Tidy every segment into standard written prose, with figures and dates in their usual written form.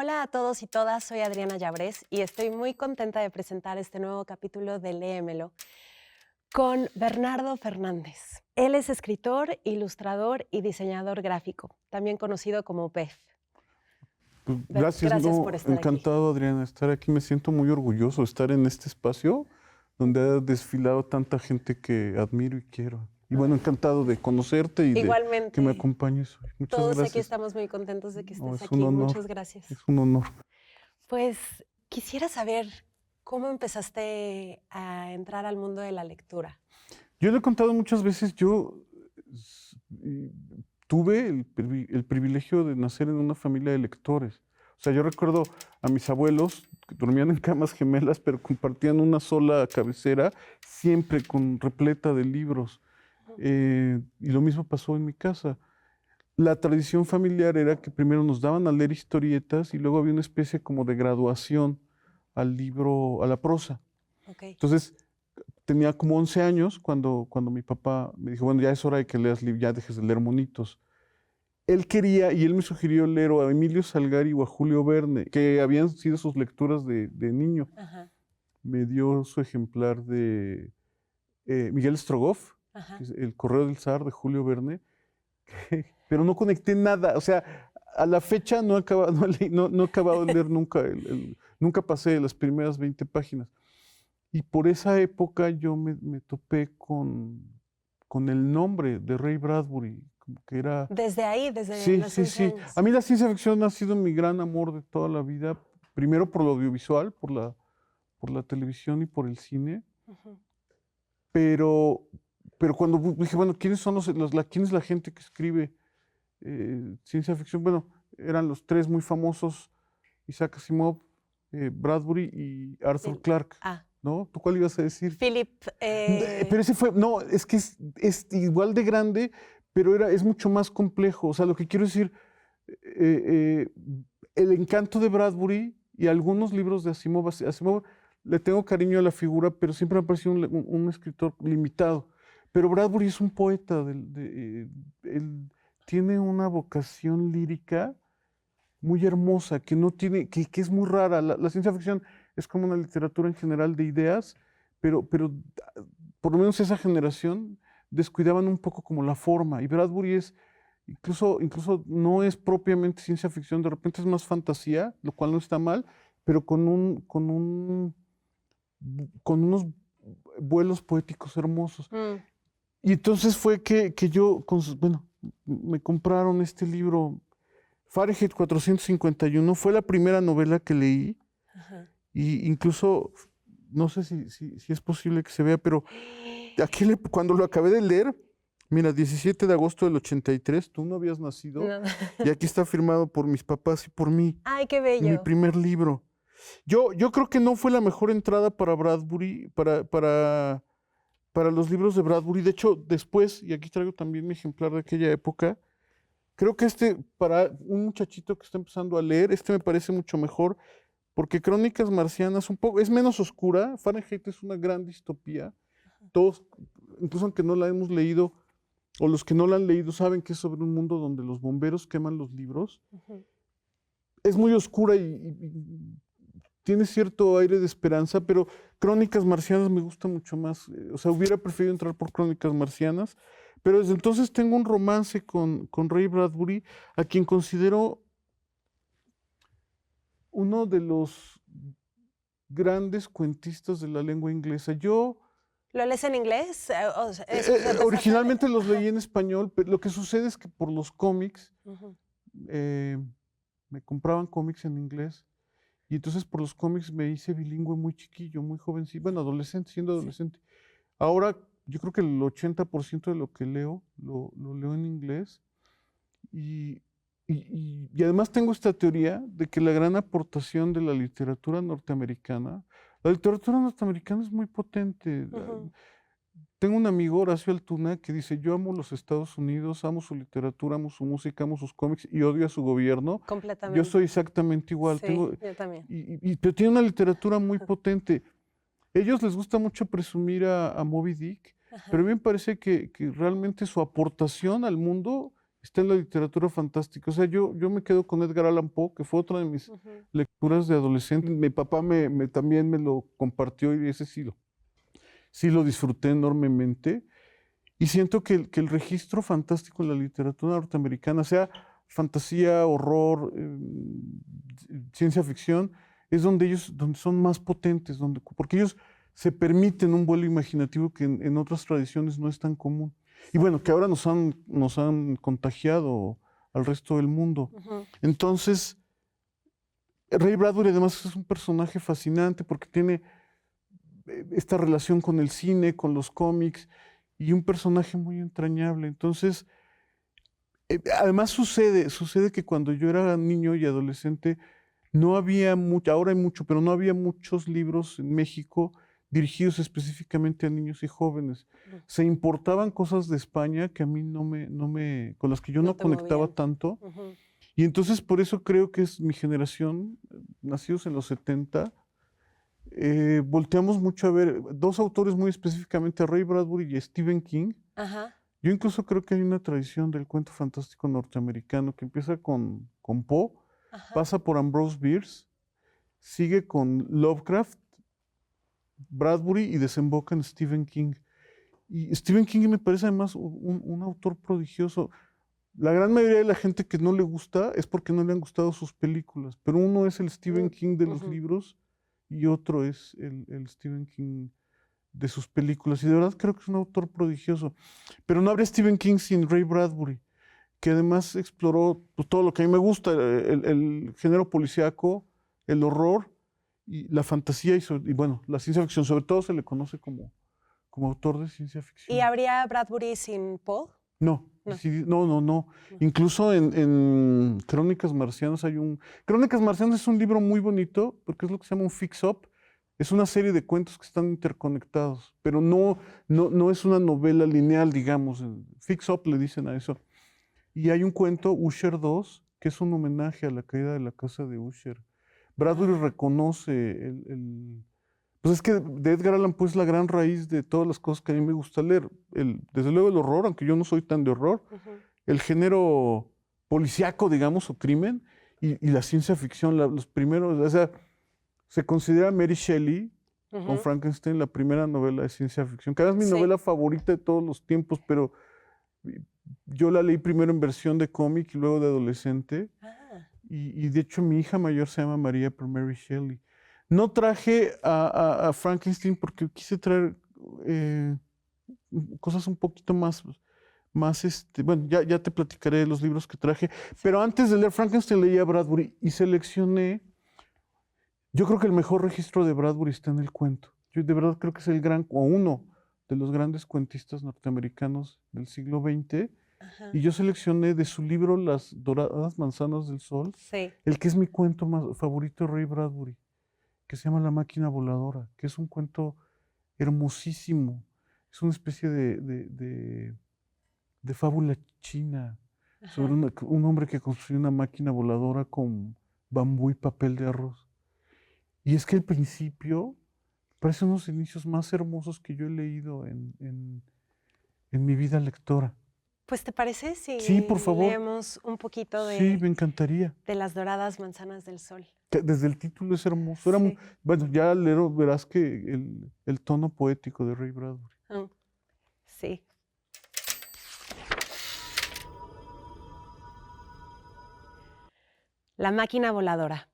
Hola a todos y todas, soy Adriana Llabrés y estoy muy contenta de presentar este nuevo capítulo de Léemelo con Bernardo Fernández. Él es escritor, ilustrador y diseñador gráfico, también conocido como BEF. Gracias, Gracias no, por estar aquí. encantado, Adriana, de estar aquí. Me siento muy orgulloso de estar en este espacio donde ha desfilado tanta gente que admiro y quiero. Y bueno, encantado de conocerte y de que me Igualmente, acompañes hoy. Muchas todos aquí gracias. estamos muy contentos de que No, estés es un aquí. honor, Muchas gracias. es un honor. Pues quisiera saber cómo empezaste a entrar al mundo de la lectura. Yo le he contado muchas veces, tuve el privilegio de nacer en una familia de lectores. O sea, yo recuerdo a mis abuelos que dormían en camas gemelas, pero compartían una sola cabecera, siempre repleta de libros. Y lo mismo pasó en mi casa. La tradición familiar era que primero nos daban a leer historietas y luego había una especie como de graduación al libro, a la prosa. Okay. Entonces, tenía como 11 años cuando mi papá me dijo, bueno, ya es hora de que leas libros, ya dejes de leer monitos. Él quería, y él me sugirió leer a Emilio Salgari o a Julio Verne, que habían sido sus lecturas de niño. Ajá. Me dio su ejemplar de Miguel Strogoff, Ajá. que es El Correo del Zar de Julio Verne, pero no conecté nada. O sea, a la fecha no he acabado, no he acabado de leer nunca, nunca pasé de las primeras 20 páginas. Y por esa época yo me topé con el nombre de Ray Bradbury, como que era... Desde ahí, desde Sí, los sí, 11 sí. años. A mí la ciencia ficción ha sido mi gran amor de toda la vida, primero por lo audiovisual, por la televisión y por el cine, Ujú. pero, pero cuando dije, bueno, ¿quiénes son quién es la gente que escribe ciencia ficción? Bueno, eran los tres muy famosos, Isaac Asimov, Bradbury y Arthur Clarke, Ah, ¿no? ¿Tú cuál ibas a decir? Philip. Pero ese fue, no, es que es igual de grande, pero es mucho más complejo. O sea, lo que quiero decir, eh, el encanto de Bradbury y algunos libros de Asimov, Asimov le tengo cariño a la figura, pero siempre me ha parecido un escritor limitado. Pero Bradbury es un poeta, él tiene una vocación lírica muy hermosa, que no tiene, que es muy rara. La ciencia ficción es como una literatura en general de ideas, pero por lo menos esa generación descuidaban un poco como la forma. Y Bradbury es, incluso no es propiamente ciencia ficción, de repente es más fantasía, lo cual no está mal, pero con unos vuelos poéticos hermosos. Y entonces fue que yo, bueno, me compraron este libro, Fahrenheit 451, fue la primera novela que leí. Ajá. Y incluso, no sé si es posible que se vea, pero aquí cuando lo acabé de leer, mira, 17 de agosto del 83, tú no habías nacido, No. y aquí está firmado por mis papás y por mí, Ay, qué mi bello. primer libro. Yo creo que no fue la mejor entrada para Bradbury, para los libros de Bradbury. De hecho, después, y aquí traigo también mi ejemplar de aquella época, creo que para un muchachito que está empezando a leer, me parece mucho mejor, porque Crónicas Marcianas es menos oscura. Fahrenheit es una gran distopía. Todos, incluso aunque no la hemos leído, o los que no la han leído, saben que es sobre un mundo donde los bomberos queman los libros. Ujú. Es muy oscura y tiene cierto aire de esperanza, pero Crónicas Marcianas me gusta mucho más. O sea, hubiera preferido entrar por Crónicas Marcianas, pero desde entonces tengo un romance con Ray Bradbury, a quien considero uno de los grandes cuentistas de la lengua inglesa. ¿Lo lees en inglés? O sea, empezaste Originalmente los leí en español, pero lo que sucede es que por los cómics, Ujú. eh, me compraban cómics en inglés, y entonces por los cómics me hice bilingüe muy chiquillo, muy jovencito, bueno, adolescente, siendo Sí. adolescente. Ahora yo creo que el 80% de lo que leo, lo leo en inglés, y, y además tengo esta teoría de que la gran aportación de la literatura norteamericana es muy potente. Ujú. Tengo un amigo, Horacio Altuna, que dice, yo amo los Estados Unidos, amo su literatura, amo su música, amo sus cómics y odio a su gobierno. Yo Completamente. soy exactamente igual. Sí, yo también. Pero tiene una literatura muy potente. Ellos les gusta mucho presumir a Moby Dick, Ajá. pero a mí me parece que realmente su aportación al mundo está en la literatura fantástica. O sea, yo me quedo con Edgar Allan Poe, que fue otra de mis lecturas de adolescente. Mi papá también me lo compartió y ese sí lo disfruté enormemente. Y siento que el registro fantástico en la literatura norteamericana, sea fantasía, horror, ciencia ficción, es donde son más potentes, porque ellos se permiten un vuelo imaginativo que en otras tradiciones no es tan común. Y bueno, que ahora nos han contagiado al resto del mundo. Entonces, Ray Bradbury además es un personaje fascinante porque tiene esta relación con el cine, con los cómics, y un personaje muy entrañable. Entonces, además sucede que cuando yo era niño y adolescente, no había mucho, ahora hay mucho, pero no había muchos libros en México dirigidos específicamente a niños y jóvenes. Se importaban cosas de España que a mí con las que yo no conectaba tanto. Y entonces por eso creo que es mi generación, nacidos en los 70, volteamos mucho a ver dos autores muy específicamente, a Ray Bradbury y a Stephen King. Yo incluso creo que hay una tradición del cuento fantástico norteamericano que empieza con Poe, pasa por Ambrose Bierce, sigue con Lovecraft, Bradbury y desemboca en Stephen King. Y Stephen King me parece además un autor prodigioso. La gran mayoría de la gente que no le gusta es porque no le han gustado sus películas, pero uno es el Stephen King de los libros y otro es el Stephen King de sus películas. Y de verdad creo que es un autor prodigioso. Pero no habría Stephen King sin Ray Bradbury, que además exploró pues, todo lo que a mí me gusta, el género policíaco, el horror y la fantasía y bueno, la ciencia ficción. Sobre todo se le conoce como autor de ciencia ficción. ¿Y habría Bradbury sin Poe? No. No. Incluso en Crónicas Marcianas Crónicas Marcianas es un libro muy bonito porque es lo que se llama un fix-up. Es una serie de cuentos que están interconectados, pero no es una novela lineal, digamos. Fix-up le dicen a eso. Y hay un cuento, Usher 2, que es un homenaje a la caída de la casa de Usher. Bradbury reconoce pues es que de Edgar Allan Poe es la gran raíz de todas las cosas que a mí me gusta leer. Desde luego el horror, aunque yo no soy tan de horror, el género policíaco, digamos, o crimen, y la ciencia ficción, los primeros, o sea, se considera Mary Shelley con Frankenstein la primera novela de ciencia ficción, que es mi novela favorita de todos los tiempos, pero yo la leí primero en versión de cómic y luego de adolescente, y de hecho mi hija mayor se llama María por Mary Shelley. No traje a Frankenstein porque quise traer cosas un poquito más bueno, ya te platicaré de los libros que traje, pero antes de leer Frankenstein leí a Bradbury y seleccioné, yo creo que el mejor registro de Bradbury está en el cuento. Yo de verdad creo que es uno de los grandes cuentistas norteamericanos del siglo XX, y yo seleccioné de su libro Las Doradas Manzanas del Sol, el que es mi cuento favorito de Ray Bradbury, que se llama La Máquina Voladora, que es un cuento hermosísimo. Es una especie de fábula china sobre un hombre que construyó una máquina voladora con bambú y papel de arroz. Y es que el principio parece unos inicios más hermosos que yo he leído en mi vida lectora. Pues, ¿te parece si sí, por favor, leemos un poquito sí, me encantaría. de Las Doradas Manzanas del Sol? Desde el título es hermoso. Bueno, ya verás que el tono poético de Ray Bradbury. Sí. La máquina voladora.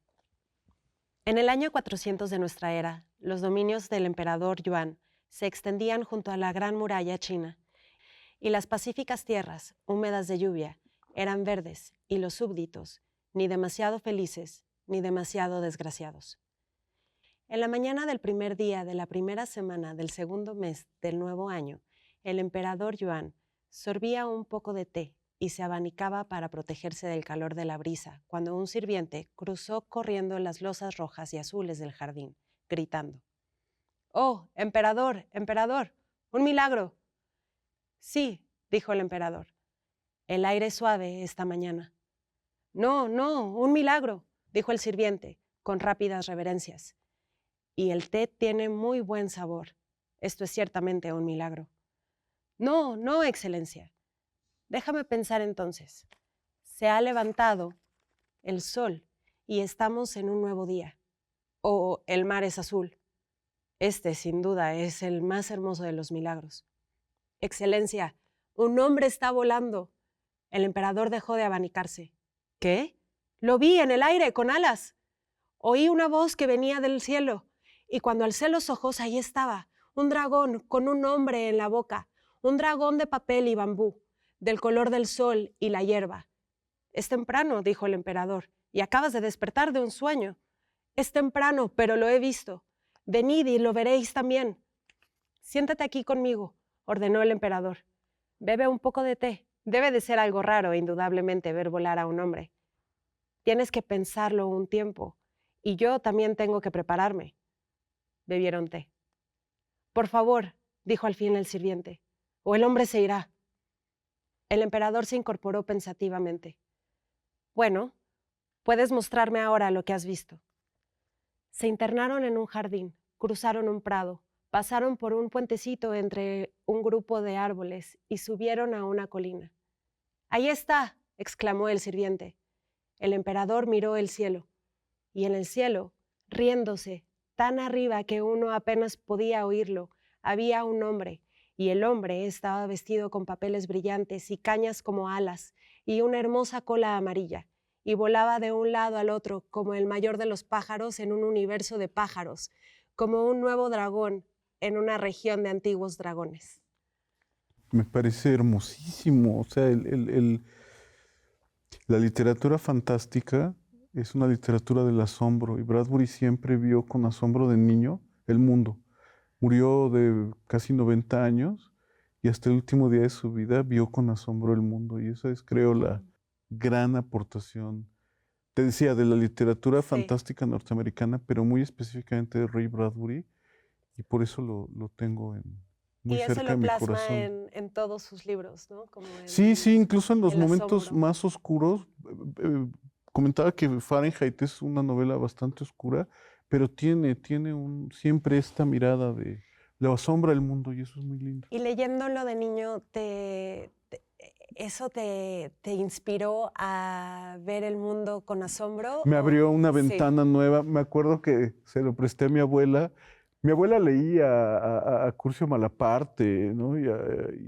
En el año 400 de nuestra era, los dominios del emperador Yuan se extendían junto a la gran muralla china, y las pacíficas tierras, húmedas de lluvia, eran verdes, y los súbditos, ni demasiado felices, ni demasiado desgraciados. En la mañana del primer día de la primera semana del segundo mes del nuevo año, el emperador Yuan sorbía un poco de té y se abanicaba para protegerse del calor de la brisa, cuando un sirviente cruzó corriendo las losas rojas y azules del jardín, gritando: «¡Oh, emperador, emperador! ¡Un milagro!». «Sí», dijo el emperador. «El aire es suave esta mañana». «No, un milagro», dijo el sirviente, con rápidas reverencias. «Y el té tiene muy buen sabor. Esto es ciertamente un milagro». No, excelencia». Déjame pensar entonces. Se ha levantado el sol y estamos en un nuevo día. O el mar es azul. Este, sin duda, es el más hermoso de los milagros. Excelencia, un hombre está volando. El emperador dejó de abanicarse. ¿Qué? Lo vi en el aire, con alas. Oí una voz que venía del cielo, y cuando alcé los ojos, ahí estaba, un dragón con un hombre en la boca, un dragón de papel y bambú, del color del sol y la hierba. Es temprano, dijo el emperador, y acabas de despertar de un sueño. Es temprano, pero lo he visto. Venid y lo veréis también. Siéntate aquí conmigo, ordenó el emperador. Bebe un poco de té. Debe de ser algo raro, indudablemente, ver volar a un hombre. Tienes que pensarlo un tiempo, y yo también tengo que prepararme. Bebieron té. Por favor, dijo al fin el sirviente, o el hombre se irá. El emperador se incorporó pensativamente. Bueno, puedes mostrarme ahora lo que has visto. Se internaron en un jardín, cruzaron un prado, pasaron por un puentecito entre un grupo de árboles y subieron a una colina. «Ahí está», exclamó el sirviente. El emperador miró el cielo, y en el cielo, riéndose, tan arriba que uno apenas podía oírlo, había un hombre, y el hombre estaba vestido con papeles brillantes y cañas como alas, y una hermosa cola amarilla, y volaba de un lado al otro como el mayor de los pájaros en un universo de pájaros, como un nuevo dragón en una región de antiguos dragones. Me parece hermosísimo. O sea, la literatura fantástica es una literatura del asombro, y Bradbury siempre vio con asombro de niño el mundo. Murió de casi 90 años y hasta el último día de su vida vio con asombro el mundo, y esa es, creo, la gran aportación, te decía, de la literatura fantástica norteamericana, pero muy específicamente de Ray Bradbury, y por eso lo tengo muy cerca de mi corazón. Y eso lo plasma en todos sus libros, ¿no? Como sí, incluso en los momentos asombro. más oscuros. Comentaba que Fahrenheit es una novela bastante oscura, pero tiene siempre esta mirada de lo asombra el mundo, y eso es muy lindo. Y leyéndolo de niño, ¿eso te inspiró a ver el mundo con asombro? Me abrió una ventana nueva. Me acuerdo que se lo presté a mi abuela. Mi abuela leía a Curcio Malaparte, ¿no? Y a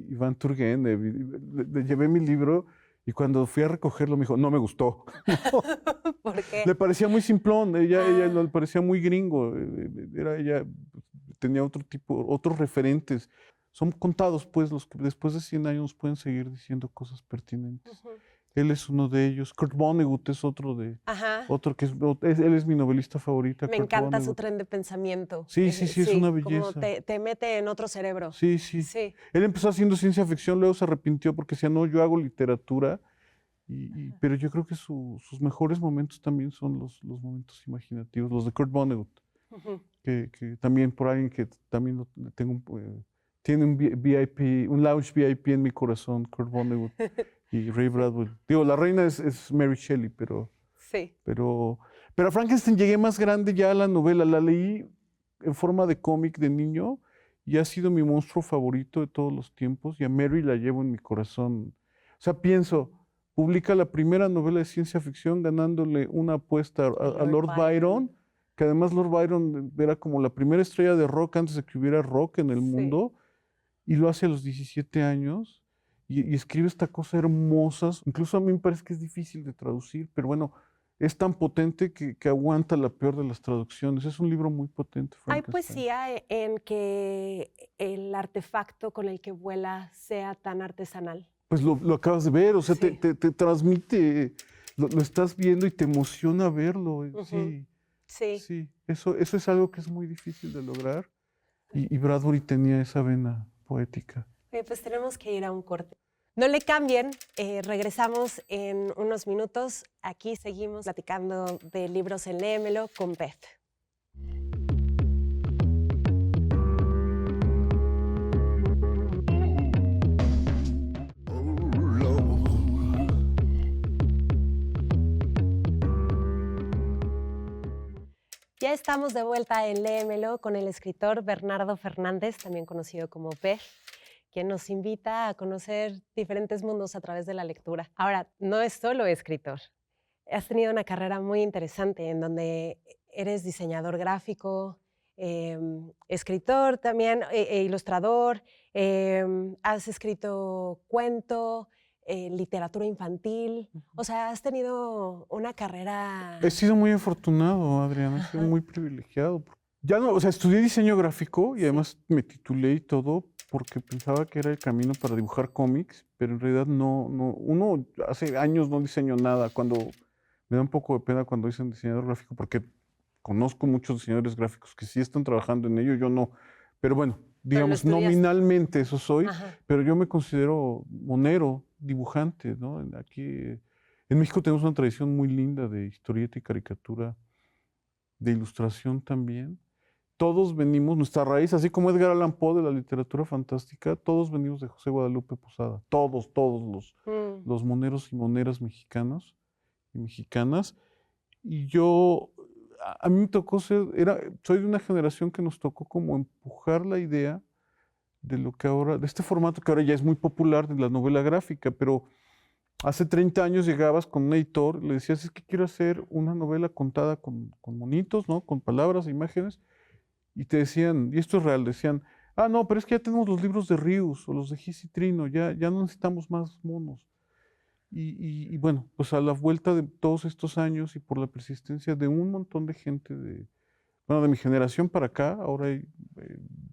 Iván Turgenev. Le llevé mi libro, y cuando fui a recogerlo me dijo, no me gustó. ¿Por qué? Le parecía muy simplón, ella le parecía muy gringo. Ella tenía otros referentes. Son contados, pues, los que después de 100 años pueden seguir diciendo cosas pertinentes. Él es uno de ellos. Kurt Vonnegut es otro que él es mi novelista favorita. Me encanta su tren de pensamiento. Sí, es una belleza. Como te mete en otro cerebro. Sí. Él empezó haciendo ciencia ficción, luego se arrepintió porque decía, no, yo hago literatura. Pero yo creo que sus mejores momentos también son los momentos imaginativos, los de Kurt Vonnegut, que también, por alguien que también tengo tiene un lounge VIP en mi corazón, Kurt Vonnegut y Ray Bradbury. Digo, la reina es Mary Shelley, pero a Frankenstein llegué más grande ya a la novela. La leí en forma de cómic de niño y ha sido mi monstruo favorito de todos los tiempos, y a Mary la llevo en mi corazón. O sea, pienso, publica la primera novela de ciencia ficción ganándole una apuesta a Lord Byron, que además Lord Byron era como la primera estrella de rock antes de que hubiera rock en el mundo, y lo hace a los 17 años, y escribe esta cosa hermosa. Incluso a mí me parece que es difícil de traducir, pero bueno, es tan potente que aguanta la peor de las traducciones. Es un libro muy potente, ¿Hay Frankenstein. poesía en que el artefacto con el que vuela sea tan artesanal? Pues lo acabas de ver, o sea, te transmite, lo estás viendo y te emociona verlo. Sí. Eso es algo que es muy difícil de lograr, y Bradbury tenía esa vena poética. Pues tenemos que ir a un corte. No le cambien, regresamos en unos minutos. Aquí seguimos platicando de libros en Léemelo con Beth. Ya estamos de vuelta en Léemelo con el escritor Bernardo Fernández, también conocido como Beth, quien nos invita a conocer diferentes mundos a través de la lectura. Ahora, no es solo escritor. Has tenido una carrera muy interesante en donde eres diseñador gráfico, escritor también, ilustrador, has escrito cuento, literatura infantil. O sea, has tenido una carrera... He sido muy afortunado, Adriana, he sido muy privilegiado. Ya no, o sea, estudié diseño gráfico y además me titulé y todo porque pensaba que era el camino para dibujar cómics, pero en realidad uno hace años no diseño nada. Cuando me da un poco de pena cuando dicen diseñador gráfico porque conozco muchos diseñadores gráficos que sí están trabajando en ello, yo no. Pero bueno, digamos, nominalmente eso soy, pero yo me considero monero, dibujante, ¿no? Aquí en México tenemos una tradición muy linda de historieta y caricatura, de ilustración también. Todos venimos, nuestra raíz, así como Edgar Allan Poe de la literatura fantástica, todos venimos de José Guadalupe Posada. Todos los moneros y moneras mexicanos y mexicanas. Y yo, a mí me tocó soy de una generación que nos tocó como empujar la idea de lo que ahora, de este formato que ahora ya es muy popular de la novela gráfica, pero hace 30 años llegabas con un editor, le decías, es que quiero hacer una novela contada con monitos, ¿no? Con palabras e imágenes, y te decían, y esto es real, decían, no, pero es que ya tenemos los libros de Rius o los de Gis y Trino, ya no necesitamos más monos. Y bueno, pues a la vuelta de todos estos años y por la persistencia de un montón de gente de mi generación para acá, ahora hay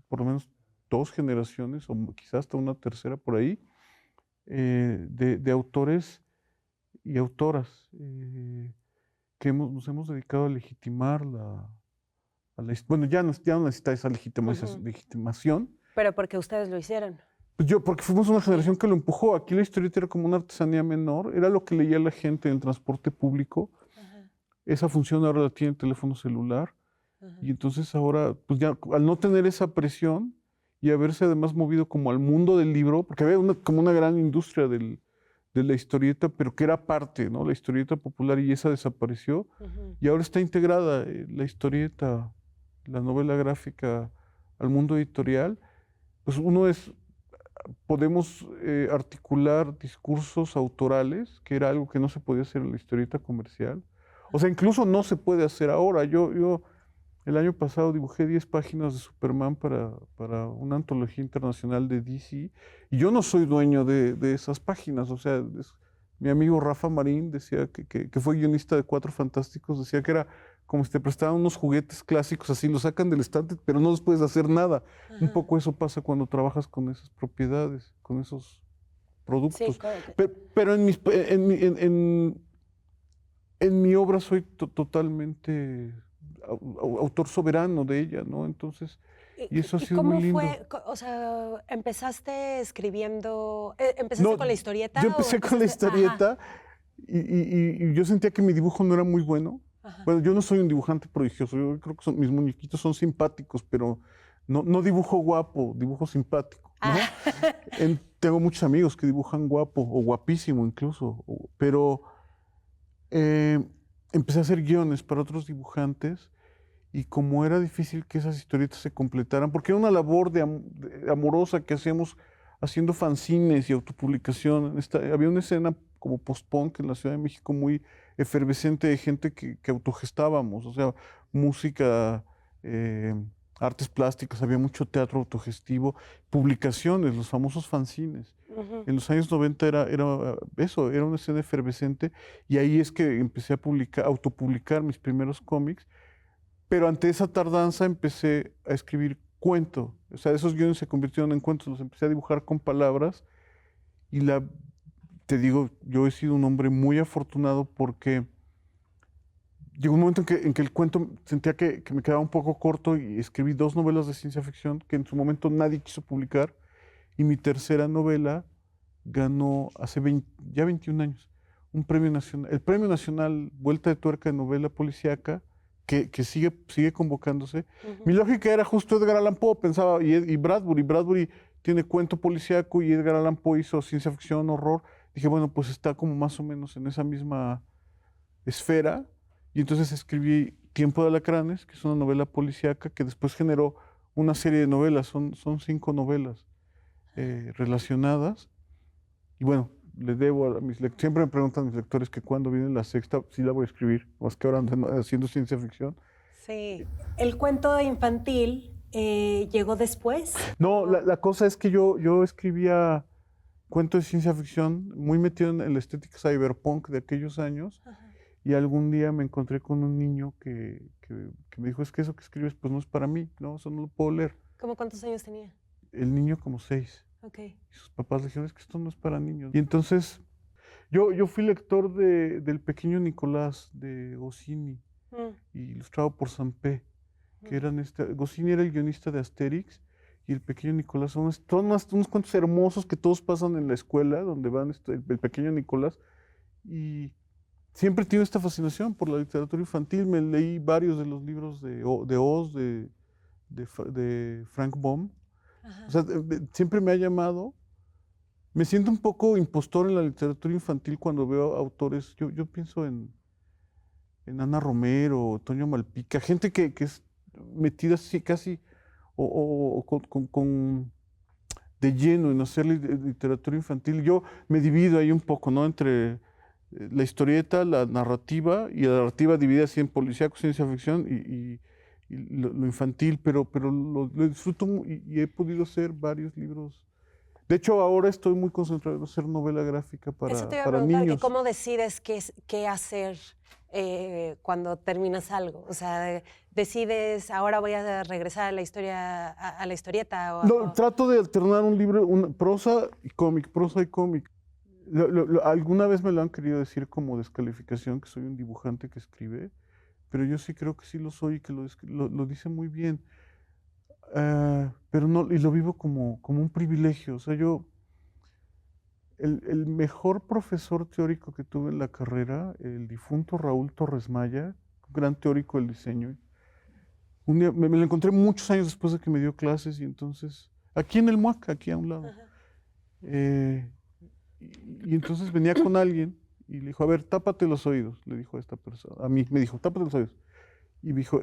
por lo menos 2 generaciones, o quizás hasta una tercera por ahí, de autores y autoras que nos hemos dedicado a legitimar bueno, ya no necesita esa legitimación. Pero porque ustedes lo hicieron. Pues porque fuimos una generación que lo empujó. Aquí la historieta era como una artesanía menor, era lo que leía la gente en el transporte público. Esa función ahora la tiene el teléfono celular. Y entonces ahora, pues ya al no tener esa presión y haberse además movido como al mundo del libro, porque había como una gran industria de la historieta, pero que era parte, ¿no? La historieta popular, y esa desapareció. Y ahora está integrada la historieta, la novela gráfica al mundo editorial. Pues podemos articular discursos autorales, que era algo que no se podía hacer en la historieta comercial. O sea, incluso no se puede hacer ahora. Yo el año pasado dibujé 10 páginas de Superman para una antología internacional de DC, y yo no soy dueño de esas páginas. O sea, mi amigo Rafa Marín decía que fue guionista de Cuatro Fantásticos, decía que era como si te prestaban unos juguetes clásicos, así los sacan del estante, pero no les puedes hacer nada. Un poco eso pasa cuando trabajas con esas propiedades, con esos productos. Sí, claro. Pero en mi obra soy totalmente autor soberano de ella, ¿no? Entonces, y eso ha sido muy lindo. ¿Cómo fue? O sea, ¿empezaste escribiendo, empezaste con la historieta? Yo empecé con la historieta y yo sentía que mi dibujo no era muy bueno. Bueno, yo no soy un dibujante prodigioso, yo creo que mis muñequitos son simpáticos, pero no dibujo guapo, dibujo simpático, ¿no? Tengo muchos amigos que dibujan guapo o guapísimo incluso, pero empecé a hacer guiones para otros dibujantes, y como era difícil que esas historietas se completaran, porque era una labor amorosa que hacíamos haciendo fanzines y autopublicación. Había una escena como post-punk en la Ciudad de México muy efervescente de gente que autogestábamos, o sea, música, artes plásticas, había mucho teatro autogestivo, publicaciones, los famosos fanzines. En los años 90 era eso, era una escena efervescente, y ahí es que empecé a autopublicar mis primeros cómics, pero ante esa tardanza empecé a escribir cuento. O sea, esos guiones se convirtieron en cuentos, los empecé a dibujar con palabras, y te digo, yo he sido un hombre muy afortunado porque llegó un momento en que el cuento sentía que me quedaba un poco corto, y escribí 2 novelas de ciencia ficción que en su momento nadie quiso publicar, y mi tercera novela ganó hace ya 21 años el Premio Nacional Vuelta de Tuerca de Novela Policíaca, que sigue convocándose. Mi lógica era justo Edgar Allan Poe, pensaba, y Bradbury tiene cuento policíaco, y Edgar Allan Poe hizo ciencia ficción, horror. Dije, bueno, pues está como más o menos en esa misma esfera, y entonces escribí Tiempo de Alacranes, que es una novela policíaca que después generó una serie de novelas, son 5 novelas. relacionadas. Y bueno, le debo a mis lectores, siempre me preguntan mis lectores que cuándo viene la sexta, sí la voy a escribir, más que ahora ando haciendo ciencia ficción. Sí. ¿El cuento infantil llegó después? No, la cosa es que yo escribía cuentos de ciencia ficción muy metido en la estética cyberpunk de aquellos años. Ajá. Y algún día me encontré con un niño que me dijo, es que eso que escribes pues no es para mí, no, eso no lo puedo leer. ¿Cómo cuántos años tenía? El niño como 6. Ok. Y sus papás le dijeron, es que esto no es para niños. Y entonces yo fui lector del Pequeño Nicolás de Goscinny, ilustrado por Sampé, que eran Goscinny era el guionista de Asterix, y el Pequeño Nicolás son unos cuentos hermosos que todos pasan en la escuela, donde van el Pequeño Nicolás, y siempre he tenido esta fascinación por la literatura infantil. Me leí varios de los libros de Oz, de Frank Baum. Ajá. O sea, siempre me ha llamado. Me siento un poco impostor en la literatura infantil cuando veo autores. Yo pienso en Ana Romero, Toño Malpica, gente que es metida así casi o de lleno en hacer literatura infantil. Yo me divido ahí un poco, ¿no? Entre la historieta, la narrativa, y la narrativa dividida así en policíaco, ciencia ficción y lo infantil, pero lo disfruto y he podido hacer varios libros. De hecho, ahora estoy muy concentrado en hacer novela gráfica Eso te iba a para preguntar, que niños. ¿cómo decides qué hacer cuando terminas algo? O sea, decides, ahora voy a regresar a la historia, a la historieta. No, trato de alternar un libro, prosa y cómic, prosa y cómic. Alguna vez me lo han querido decir como descalificación, que soy un dibujante que escribe, pero yo sí creo que sí lo soy y que lo dice muy bien. Pero no, y lo vivo como un privilegio. O sea, el mejor profesor teórico que tuve en la carrera, el difunto Raúl Torres Maya, un gran teórico del diseño, un día me lo encontré muchos años después de que me dio clases, y entonces, aquí en el MUAC, aquí a un lado. Y entonces venía con alguien y le dijo, a ver, tápate los oídos, le dijo a esta persona, a mí, me dijo, tápate los oídos. Y me dijo,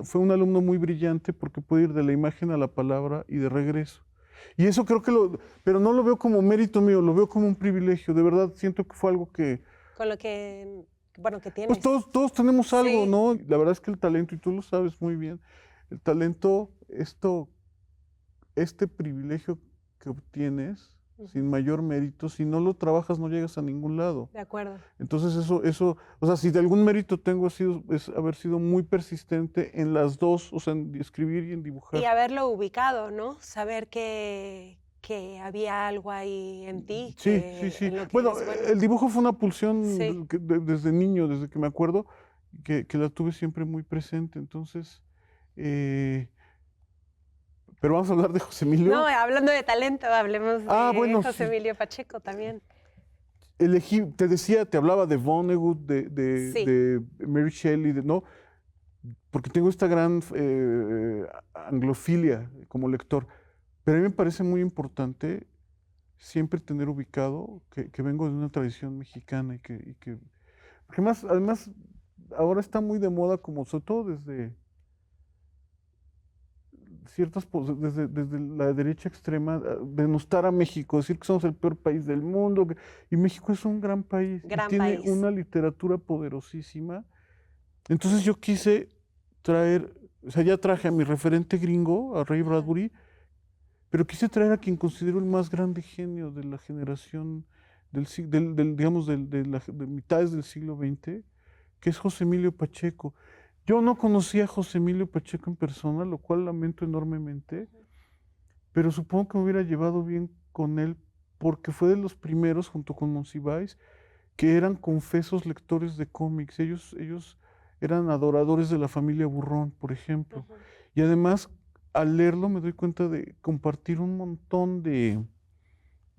fue un alumno muy brillante porque puede ir de la imagen a la palabra y de regreso. Y eso creo que pero no lo veo como mérito mío, lo veo como un privilegio. De verdad siento que fue algo que... Con lo que, bueno, que tienes. Pues todos tenemos algo, Sí. ¿no? La verdad es que el talento, y tú lo sabes muy bien, el talento, este privilegio que obtienes sin mayor mérito, si no lo trabajas no llegas a ningún lado. De acuerdo. Entonces eso, o sea, si de algún mérito tengo es haber sido muy persistente en las dos, o sea, en escribir y en dibujar. Y haberlo ubicado, ¿no? Saber que había algo ahí en ti. Sí. en lo que Bueno, eres bueno. el dibujo fue una pulsión Sí. desde niño, desde que me acuerdo, que la tuve siempre muy presente. Entonces, pero vamos a hablar de José Emilio. No, hablando de talento, hablemos de bueno, José sí. Emilio Pacheco también. Elegí, te hablaba de Vonnegut, Sí. de Mary Shelley, ¿no? Porque tengo esta gran anglofilia como lector. Pero a mí me parece muy importante siempre tener ubicado que vengo de una tradición mexicana y que porque además, ahora está muy de moda, como sobre todo desde desde la derecha extrema, denostar a México, decir que somos el peor país del mundo, y México es un gran país, y tiene una literatura poderosísima. Entonces yo quise traer, o sea, ya traje a mi referente gringo, a Ray Bradbury, pero quise traer a quien considero el más grande genio de la generación digamos, de mitades del siglo XX, que es José Emilio Pacheco. Yo no conocía a José Emilio Pacheco en persona, lo cual lamento enormemente, pero supongo que me hubiera llevado bien con él porque fue de los primeros, junto con Monsiváis, que eran confesos lectores de cómics. Ellos eran adoradores de la familia Burrón, por ejemplo. Y además, al leerlo me doy cuenta de compartir un montón de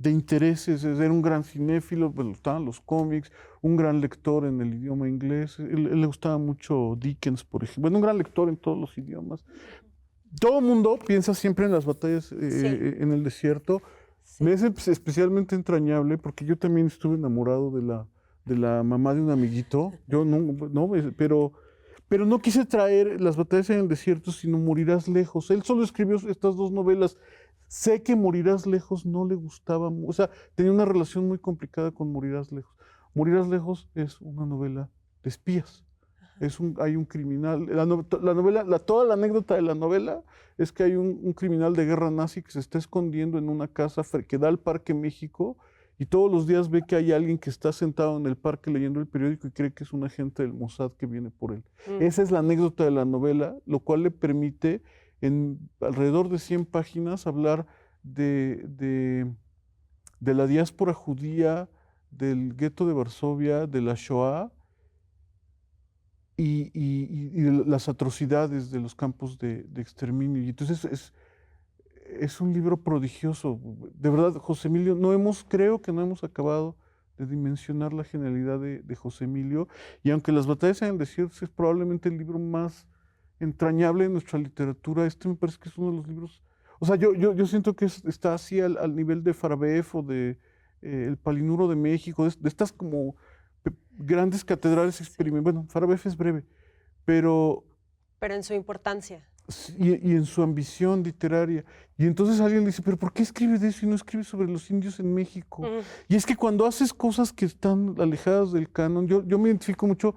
intereses. Era un gran cinéfilo, le gustaban los cómics, un gran lector en el idioma inglés. Él le gustaba mucho Dickens, por ejemplo. Bueno, un gran lector en todos los idiomas. Todo el mundo piensa siempre en las batallas en el desierto. Sí. Me es especialmente entrañable porque yo también estuve enamorado de la mamá de un amiguito. Yo no, pero Pero no quise traer Las batallas en el desierto, sino Morirás lejos. Él solo escribió estas dos novelas. Sé que Morirás lejos no le gustaba, o sea, tenía una relación muy complicada con Morirás lejos. Morirás lejos es una novela de espías. Hay un criminal. La novela, toda la anécdota de la novela es que hay un criminal de guerra nazi que se está escondiendo en una casa que da al Parque México y todos los días ve que hay alguien que está sentado en el parque leyendo el periódico y cree que es un agente del Mossad que viene por él. Esa es la anécdota de la novela, lo cual le permite en alrededor de 100 páginas hablar de la diáspora judía, del gueto de Varsovia, de la Shoah y de las atrocidades de los campos de exterminio. Y entonces es un libro prodigioso. De verdad, José Emilio, creo que no hemos acabado de dimensionar la genialidad de José Emilio. Y aunque Las batallas en el desierto es probablemente el libro más entrañable de nuestra literatura, este me parece que es uno de los libros. O sea, yo siento que está así al nivel de Farabeef o de El Palinuro de México, de estas como grandes catedrales experimentales. Bueno, Farabeef es breve, pero en su importancia. y en su ambición literaria. Y entonces alguien le dice, pero ¿por qué escribe de eso y no escribe sobre los indios en México? Y es que cuando haces cosas que están alejadas del canon, yo me identifico mucho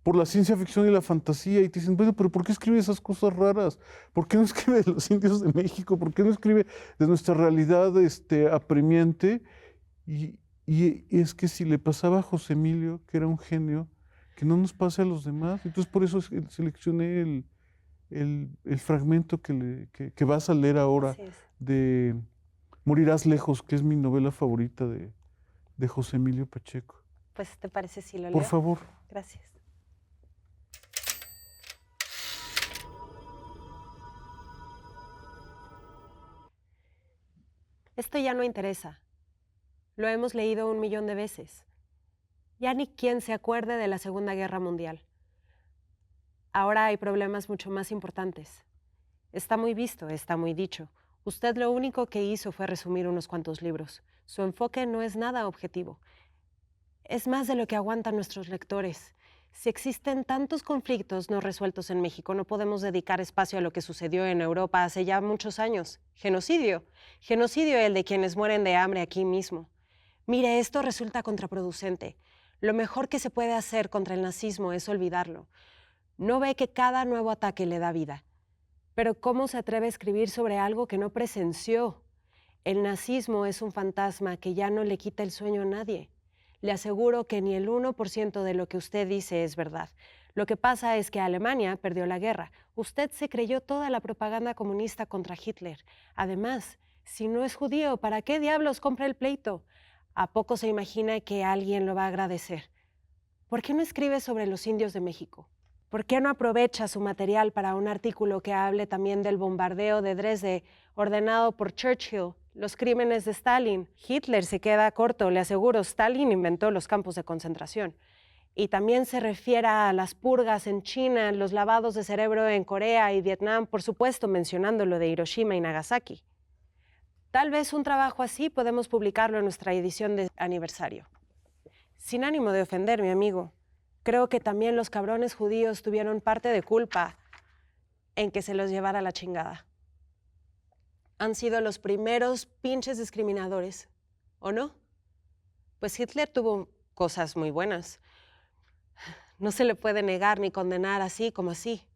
por la ciencia ficción y la fantasía, y te dicen, bueno, pero ¿por qué escribe esas cosas raras? ¿Por qué no escribe de los indios de México? ¿Por qué no escribe de nuestra realidad apremiante? Y es que si le pasaba a José Emilio, que era un genio, que no nos pase a los demás. Entonces por eso seleccioné el fragmento que vas a leer ahora de Morirás lejos, que es mi novela favorita de José Emilio Pacheco. Pues, ¿te parece si lo leo? Por favor. Gracias. Esto ya no interesa. Lo hemos leído 1 millón de veces. Ya ni quien se acuerde de la Segunda Guerra Mundial. Ahora hay problemas mucho más importantes. Está muy visto, está muy dicho. Usted lo único que hizo fue resumir unos cuantos libros. Su enfoque no es nada objetivo. Es más de lo que aguantan nuestros lectores. Si existen tantos conflictos no resueltos en México, no podemos dedicar espacio a lo que sucedió en Europa hace ya muchos años. Genocidio. Genocidio el de quienes mueren de hambre aquí mismo. Mire, esto resulta contraproducente. Lo mejor que se puede hacer contra el nazismo es olvidarlo. No ve que cada nuevo ataque le da vida. Pero ¿cómo se atreve a escribir sobre algo que no presenció? El nazismo es un fantasma que ya no le quita el sueño a nadie. Le aseguro que ni el 1% de lo que usted dice es verdad. Lo que pasa es que Alemania perdió la guerra. Usted se creyó toda la propaganda comunista contra Hitler. Además, si no es judío, ¿para qué diablos compra el pleito? ¿A poco se imagina que alguien lo va a agradecer? ¿Por qué no escribe sobre los indios de México? ¿Por qué no aprovecha su material para un artículo que hable también del bombardeo de Dresde ordenado por Churchill, los crímenes de Stalin? Hitler se queda corto, le aseguro, Stalin inventó los campos de concentración. Y también se refiera a las purgas en China, los lavados de cerebro en Corea y Vietnam, por supuesto mencionando lo de Hiroshima y Nagasaki. Tal vez un trabajo así podemos publicarlo en nuestra edición de aniversario. Sin ánimo de ofender, mi amigo, creo que también los cabrones judíos tuvieron parte de culpa en que se los llevara la chingada. Han sido los primeros pinches discriminadores, ¿o no? Pues Hitler tuvo cosas muy buenas. No se le puede negar ni condenar así como así.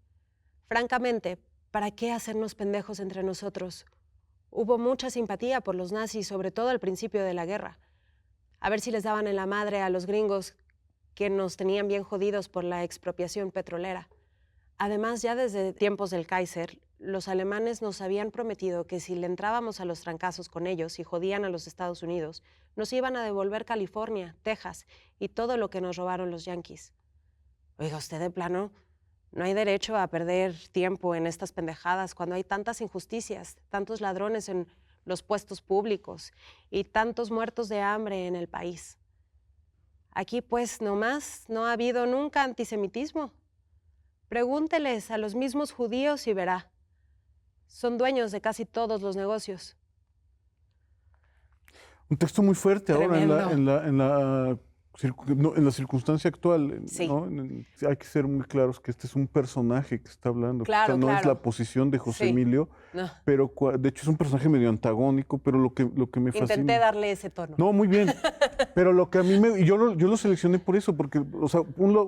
Francamente, ¿para qué hacernos pendejos entre nosotros? Hubo mucha simpatía por los nazis, sobre todo al principio de la guerra. A ver si les daban en la madre a los gringos que nos tenían bien jodidos por la expropiación petrolera. Además, ya desde tiempos del Kaiser, los alemanes nos habían prometido que si le entrábamos a los trancazos con ellos y jodían a los Estados Unidos, nos iban a devolver California, Texas y todo lo que nos robaron los yanquis. Oiga, usted de plano, no hay derecho a perder tiempo en estas pendejadas cuando hay tantas injusticias, tantos ladrones en los puestos públicos y tantos muertos de hambre en el país. Aquí, pues, nomás no ha habido nunca antisemitismo. Pregúnteles a los mismos judíos y verá. Son dueños de casi todos los negocios. Un texto muy fuerte. Tremendo. Ahora en la en la circunstancia actual, Sí. ¿no? Hay que ser muy claros que este es un personaje que está hablando. Claro, Esta no es claro. la posición de José Sí. Emilio, No. pero de hecho es un personaje medio antagónico, pero lo que me fascina... Intenté darle ese tono. No, muy bien. Pero lo que a mí y yo lo seleccioné por eso, porque, o sea,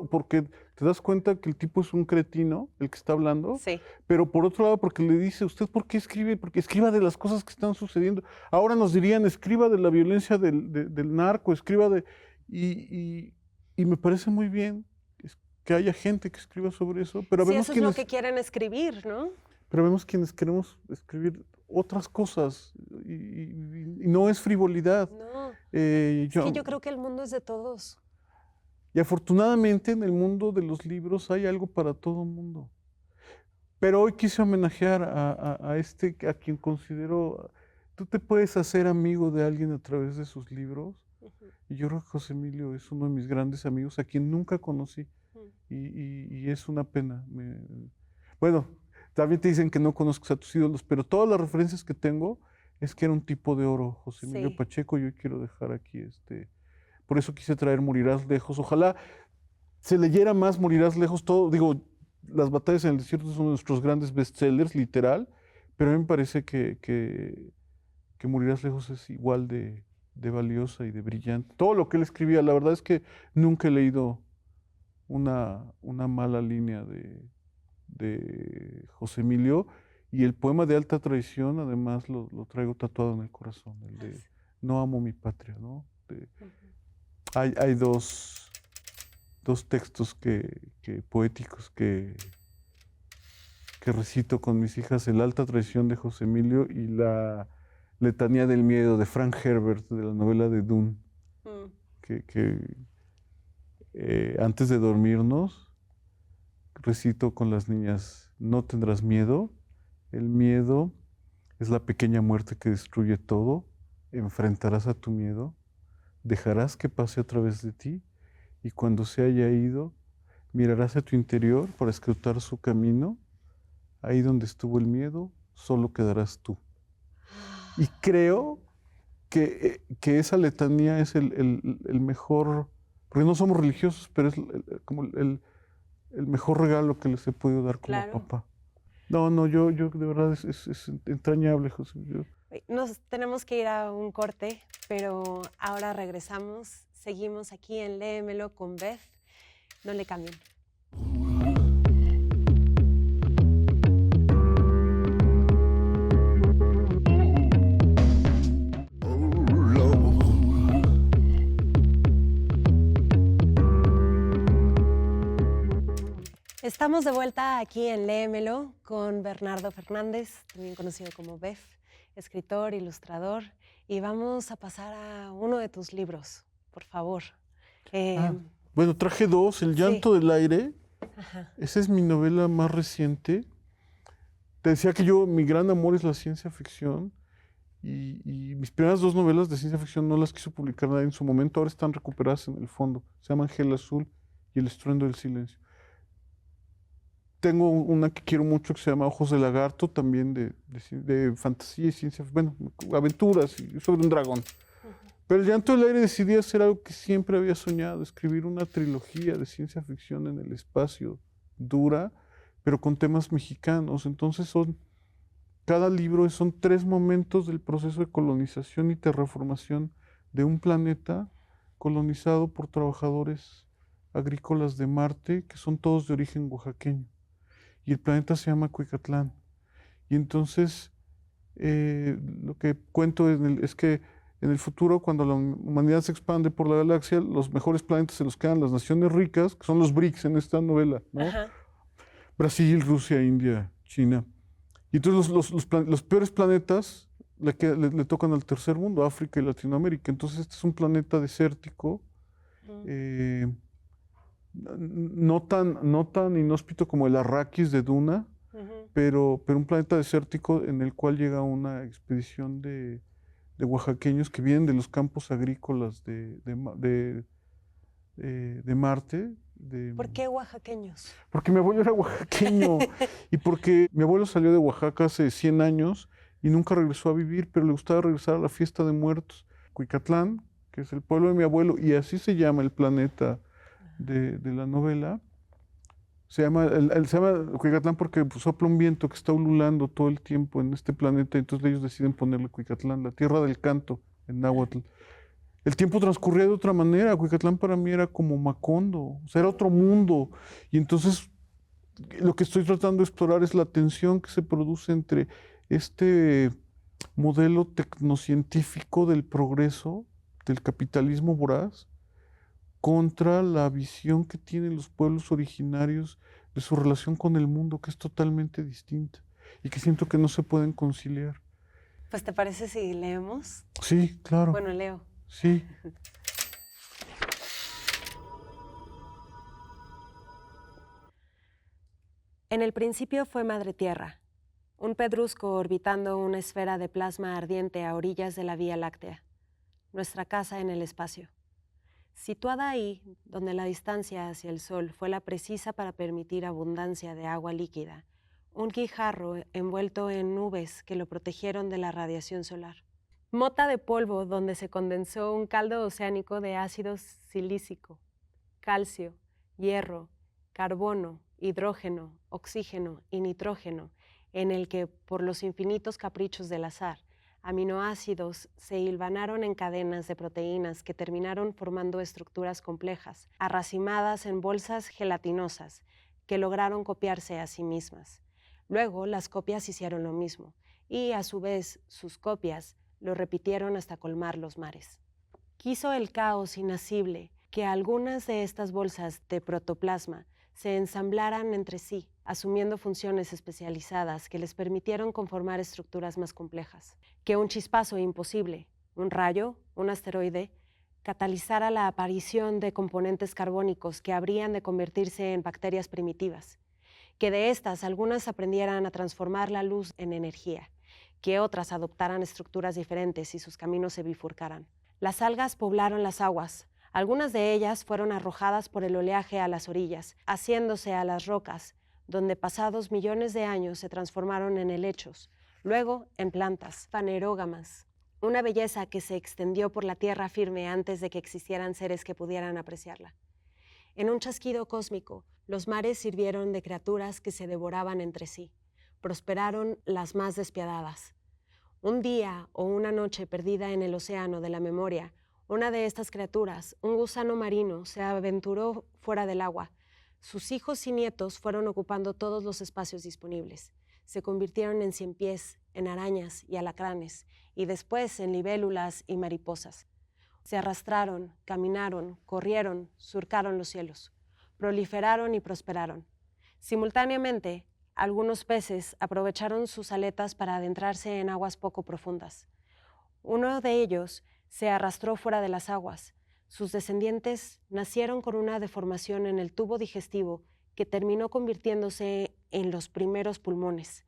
porque te das cuenta que el tipo es un cretino, el que está hablando, Sí. pero por otro lado, porque le dice, ¿usted por qué escribe? Porque escriba de las cosas que están sucediendo. Ahora nos dirían, escriba de la violencia del narco, escriba de... Y me parece muy bien que haya gente que escriba sobre eso, pero Sí, vemos eso es lo que quieren escribir, ¿no? pero vemos quienes queremos escribir otras cosas y no es frivolidad. No. Es que yo creo que el mundo es de todos. Y afortunadamente en el mundo de los libros hay algo para todo el mundo. Pero hoy quise homenajear a quien considero, tú te puedes hacer amigo de alguien a través de sus libros. Y yo creo que José Emilio es uno de mis grandes amigos, a quien nunca conocí. Y es una pena. Bueno, también te dicen que no conozcas a tus ídolos, pero todas las referencias que tengo es que era un tipo de oro, José Emilio Pacheco. Yo quiero dejar aquí por eso quise traer Morirás lejos. Ojalá se leyera más Morirás lejos. Todo, digo, Las batallas en el desierto son nuestros grandes bestsellers, literal, pero a mí me parece que Morirás lejos es igual de valiosa y de brillante. Todo lo que él escribía, la verdad es que nunca he leído una mala línea de José Emilio, y el poema de Alta Traición además lo traigo tatuado en el corazón, el de No amo mi patria, ¿no? Hay dos textos poéticos que recito con mis hijas, el Alta Traición de José Emilio y la Letanía del Miedo de Frank Herbert, de la novela de Dune, antes de dormirnos recito con las niñas: no tendrás miedo, el miedo es la pequeña muerte que destruye todo, enfrentarás a tu miedo, dejarás que pase a través de ti, y cuando se haya ido, mirarás a tu interior para escrutar su camino, ahí donde estuvo el miedo, solo quedarás tú. Y creo que esa letanía es el mejor, porque no somos religiosos, pero es como el mejor regalo que les he podido dar como papá. No, yo de verdad es entrañable, José. Nos tenemos que ir a un corte, pero ahora regresamos. Seguimos aquí en Léemelo con Beth. No le cambien. Estamos de vuelta aquí en Léemelo con Bernardo Fernández, también conocido como Bef, escritor, ilustrador, y vamos a pasar a uno de tus libros, por favor. Bueno, traje dos, El llanto del aire. Ajá. Esa es mi novela más reciente. Te decía que mi gran amor es la ciencia ficción, y mis primeras dos novelas de ciencia ficción no las quiso publicar nadie en su momento, ahora están recuperadas en el fondo. Se llaman Gel Azul y El estruendo del silencio. Tengo una que quiero mucho que se llama Ojos de lagarto, también de fantasía y ciencia, bueno, aventuras y sobre un dragón. Pero El llanto del aire decidí hacer algo que siempre había soñado, escribir una trilogía de ciencia ficción en el espacio, dura, pero con temas mexicanos. Entonces cada libro son 3 momentos del proceso de colonización y terraformación de un planeta colonizado por trabajadores agrícolas de Marte, que son todos de origen oaxaqueño. Y el planeta se llama Cuicatlán. Y entonces lo que cuento es que en el futuro, cuando la humanidad se expande por la galaxia, los mejores planetas se los quedan las naciones ricas, que son los BRICS en esta novela, ¿no? Brasil, Rusia, India, China. Y entonces los peores planetas le tocan al tercer mundo, África y Latinoamérica. Entonces este es un planeta desértico, no tan inhóspito como el Arrakis de Duna, pero un planeta desértico en el cual llega una expedición de oaxaqueños que vienen de los campos agrícolas de Marte. ¿Por qué oaxaqueños? Porque mi abuelo era oaxaqueño y porque mi abuelo salió de Oaxaca hace 100 años y nunca regresó a vivir, pero le gustaba regresar a la fiesta de muertos. Cuicatlán, que es el pueblo de mi abuelo, y así se llama el planeta de la novela. Se llama Cuicatlán porque pues, sopla un viento que está ululando todo el tiempo en este planeta, entonces ellos deciden ponerle Cuicatlán, la tierra del canto en náhuatl. El tiempo transcurría de otra manera, Cuicatlán para mí era como Macondo, o sea, era otro mundo, y entonces lo que estoy tratando de explorar es la tensión que se produce entre este modelo tecnocientífico del progreso, del capitalismo voraz, contra la visión que tienen los pueblos originarios de su relación con el mundo, que es totalmente distinta y que siento que no se pueden conciliar. Pues, ¿te parece si leemos? Sí, claro. Bueno, leo. Sí. En el principio fue Madre Tierra, un pedrusco orbitando una esfera de plasma ardiente a orillas de la Vía Láctea, nuestra casa en el espacio. Situada ahí, donde la distancia hacia el Sol fue la precisa para permitir abundancia de agua líquida, un guijarro envuelto en nubes que lo protegieron de la radiación solar. Mota de polvo donde se condensó un caldo oceánico de ácido silícico, calcio, hierro, carbono, hidrógeno, oxígeno y nitrógeno, en el que, por los infinitos caprichos del azar, aminoácidos se hilvanaron en cadenas de proteínas que terminaron formando estructuras complejas, arracimadas en bolsas gelatinosas, que lograron copiarse a sí mismas. Luego, las copias hicieron lo mismo, y, a su vez, sus copias lo repitieron hasta colmar los mares. Quiso el caos inasible que algunas de estas bolsas de protoplasma se ensamblaran entre sí, asumiendo funciones especializadas que les permitieron conformar estructuras más complejas. Que un chispazo imposible, un rayo, un asteroide, catalizara la aparición de componentes carbónicos que habrían de convertirse en bacterias primitivas. Que de estas algunas aprendieran a transformar la luz en energía, que otras adoptaran estructuras diferentes y sus caminos se bifurcaran. Las algas poblaron las aguas. Algunas de ellas fueron arrojadas por el oleaje a las orillas, haciéndose a las rocas, donde pasados millones de años se transformaron en helechos, luego en plantas fanerógamas, una belleza que se extendió por la tierra firme antes de que existieran seres que pudieran apreciarla. En un chasquido cósmico, los mares sirvieron de criaturas que se devoraban entre sí. Prosperaron las más despiadadas. Un día o una noche perdida en el océano de la memoria, una de estas criaturas, un gusano marino, se aventuró fuera del agua. Sus hijos y nietos fueron ocupando todos los espacios disponibles. Se convirtieron en ciempiés, en arañas y alacranes, y después en libélulas y mariposas. Se arrastraron, caminaron, corrieron, surcaron los cielos. Proliferaron y prosperaron. Simultáneamente, algunos peces aprovecharon sus aletas para adentrarse en aguas poco profundas. Uno de ellos se arrastró fuera de las aguas. Sus descendientes nacieron con una deformación en el tubo digestivo que terminó convirtiéndose en los primeros pulmones.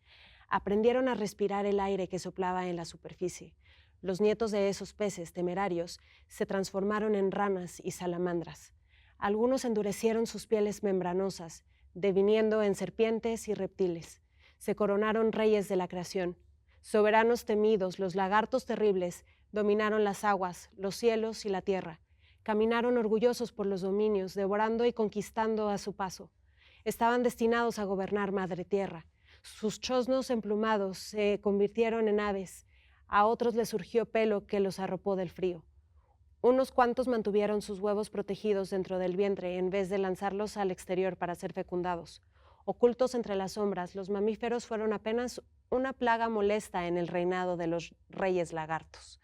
Aprendieron a respirar el aire que soplaba en la superficie. Los nietos de esos peces temerarios se transformaron en ranas y salamandras. Algunos endurecieron sus pieles membranosas, deviniendo en serpientes y reptiles. Se coronaron reyes de la creación. Soberanos temidos, los lagartos terribles dominaron las aguas, los cielos y la tierra. Caminaron orgullosos por los dominios, devorando y conquistando a su paso. Estaban destinados a gobernar Madre Tierra. Sus chosnos emplumados se convirtieron en aves. A otros les surgió pelo que los arropó del frío. Unos cuantos mantuvieron sus huevos protegidos dentro del vientre en vez de lanzarlos al exterior para ser fecundados. Ocultos entre las sombras, los mamíferos fueron apenas una plaga molesta en el reinado de los reyes lagartos.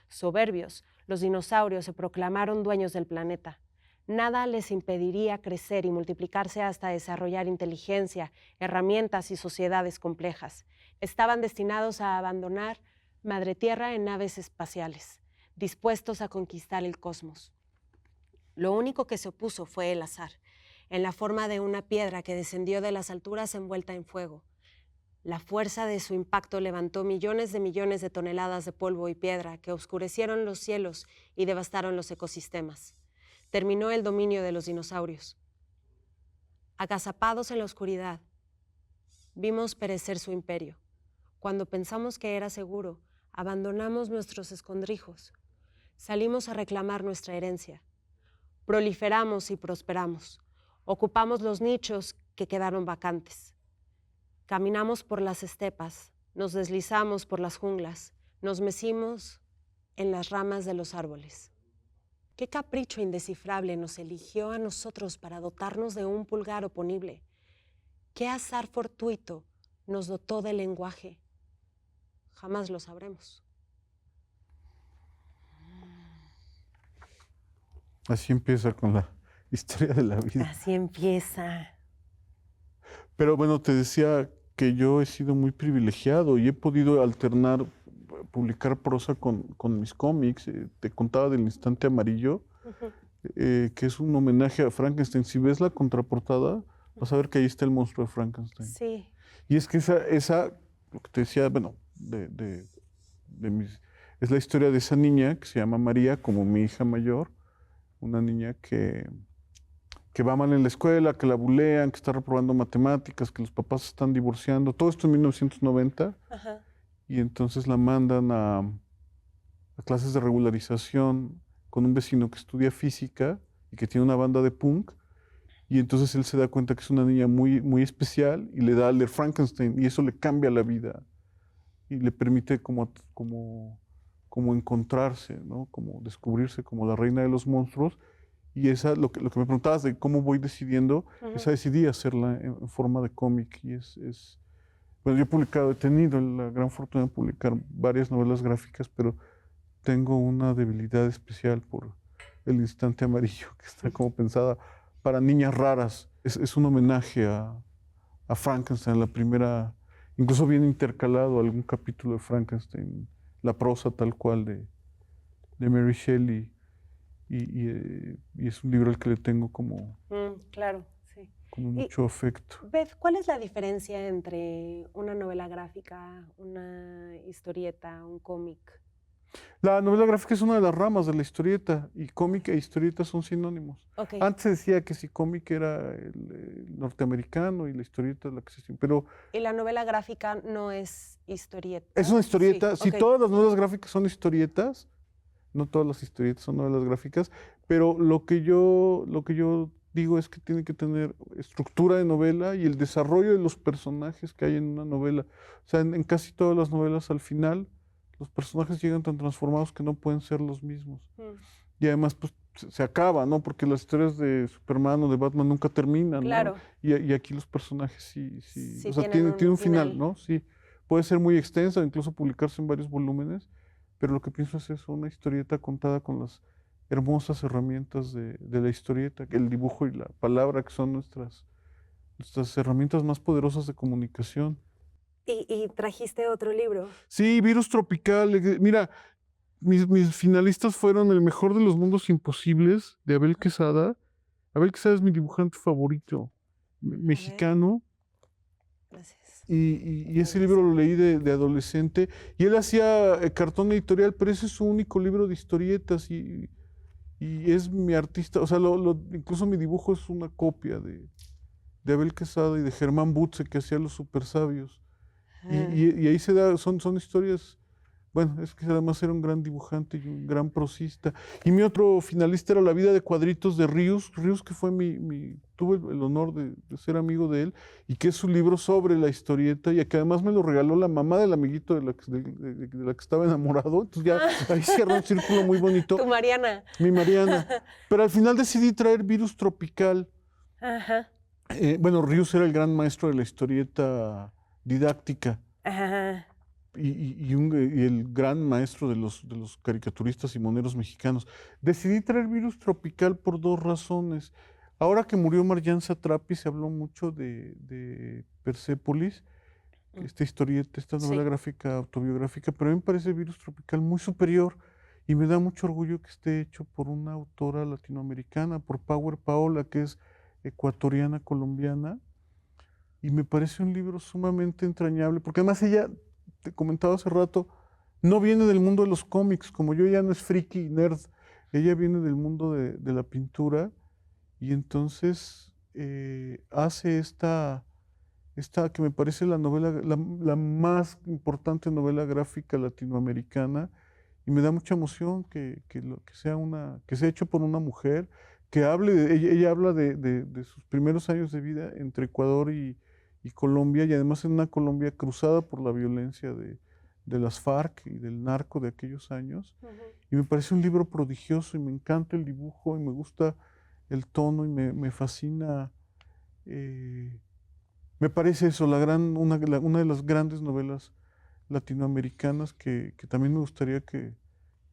Soberbios, los dinosaurios se proclamaron dueños del planeta. Nada les impediría crecer y multiplicarse hasta desarrollar inteligencia, herramientas y sociedades complejas. Estaban destinados a abandonar Madre Tierra en naves espaciales, dispuestos a conquistar el cosmos. Lo único que se opuso fue el azar, en la forma de una piedra que descendió de las alturas envuelta en fuego. La fuerza de su impacto levantó millones de toneladas de polvo y piedra que oscurecieron los cielos y devastaron los ecosistemas. Terminó el dominio de los dinosaurios. Agazapados en la oscuridad, vimos perecer su imperio. Cuando pensamos que era seguro, abandonamos nuestros escondrijos. salimos a reclamar nuestra herencia. Proliferamos y prosperamos. Ocupamos los nichos que quedaron vacantes. Caminamos por las estepas, nos deslizamos por las junglas, nos mecimos en las ramas de los árboles. ¿Qué capricho indescifrable nos eligió a nosotros para dotarnos de un pulgar oponible? ¿Qué azar fortuito nos dotó del lenguaje? Jamás lo sabremos. Así empieza con la historia de la vida. Así empieza. Pero bueno, te decía que yo he sido muy privilegiado y he podido alternar, publicar prosa con mis cómics. Te contaba del Instante Amarillo, que es un homenaje a Frankenstein. Si ves la contraportada, vas a ver que ahí está el monstruo de Frankenstein. Sí. Y es que esa lo que te decía, bueno, es la historia de esa niña que se llama María, como mi hija mayor, una niña que va mal en la escuela, que la bulean, que está reprobando matemáticas, que los papás se están divorciando, todo esto en 1990. Ajá. Y entonces la mandan a clases de regularización con un vecino que estudia física y que tiene una banda de punk. Y entonces él se da cuenta que es una niña muy, muy especial y le da a leer Frankenstein y eso le cambia la vida y le permite como encontrarse, ¿no? Como descubrirse como la reina de los monstruos. Y lo que me preguntabas de cómo voy decidiendo, esa decidí hacerla en forma de cómic. Y bueno, yo he tenido la gran fortuna de publicar varias novelas gráficas, pero tengo una debilidad especial por El Instante Amarillo, que está como pensada para niñas raras. Es un homenaje a Frankenstein, la primera, incluso viene intercalado algún capítulo de Frankenstein, la prosa tal cual de Mary Shelley. Y es un libro al que le tengo como claro, sí. Como mucho afecto. Beth, ¿cuál es la diferencia entre una novela gráfica, una historieta, un cómic? La novela gráfica es una de las ramas de la historieta y cómic e historieta son sinónimos. Okay. Antes se decía que si cómic era el norteamericano y la historieta la que se... Pero ¿Y la novela gráfica no es historieta? es una historieta. Sí, okay. Todas las novelas gráficas son historietas. No todas las historietas son novelas gráficas, pero lo que yo digo es que tiene que tener estructura de novela y el desarrollo de los personajes que hay en una novela. O sea, en casi todas las novelas al final los personajes llegan tan transformados que no pueden ser los mismos. Y además pues se acaba, ¿no? Porque las historias de Superman o de Batman nunca terminan, claro. ¿no? Y aquí los personajes sí o sea, tiene un final, ¿no? Sí. Puede ser muy extensa, incluso publicarse en varios volúmenes, pero lo que pienso es eso, una historieta contada con las hermosas herramientas de la historieta, el dibujo y la palabra, que son nuestras herramientas más poderosas de comunicación. ¿Y trajiste otro libro? Sí, Virus Tropical. Mira, mis finalistas fueron El Mejor de los Mundos Imposibles, de Abel Quesada. Abel Quesada es mi dibujante favorito, mexicano. Gracias. Y ese libro lo leí de adolescente. Y él hacía cartón editorial, pero ese es su único libro de historietas. Y es mi artista. O sea, incluso mi dibujo es una copia de Abel Quesada y de Germán Butze, que hacía Los Supersabios. Y ahí se da, son historias. Bueno, es que además era un gran dibujante y un gran prosista. Y mi otro finalista era La vida de cuadritos de Ríos. Ríos, que fue tuve el honor de ser amigo de él, y que es su libro sobre la historieta, y que además me lo regaló la mamá del amiguito de la que estaba enamorado. Entonces ya ahí cierra un círculo muy bonito. Tu Mariana. Mi Mariana. Pero al final decidí traer Virus Tropical. Ajá. Bueno, Ríos era el gran maestro de la historieta didáctica. Ajá. Y el gran maestro de los caricaturistas y moneros mexicanos. Decidí traer Virus Tropical por dos razones. Ahora que murió Marjane Satrapi, se habló mucho de Persépolis, esta historieta, esta novela gráfica autobiográfica, pero a mí me parece Virus Tropical muy superior y me da mucho orgullo que esté hecho por una autora latinoamericana, por Power Paola, que es ecuatoriana colombiana, y me parece un libro sumamente entrañable, porque además ella, te comentaba hace rato, no viene del mundo de los cómics, como yo. Ya no es friki nerd, ella viene del mundo de la pintura, y entonces hace esta que me parece la novela, la más importante novela gráfica latinoamericana, y me da mucha emoción que sea hecho por una mujer, que hable, ella habla de sus primeros años de vida entre Ecuador y Colombia, y además en una Colombia cruzada por la violencia de las FARC y del narco de aquellos años. Y me parece un libro prodigioso y me encanta el dibujo y me gusta el tono y me fascina. Me parece eso, una de las grandes novelas latinoamericanas que también me gustaría que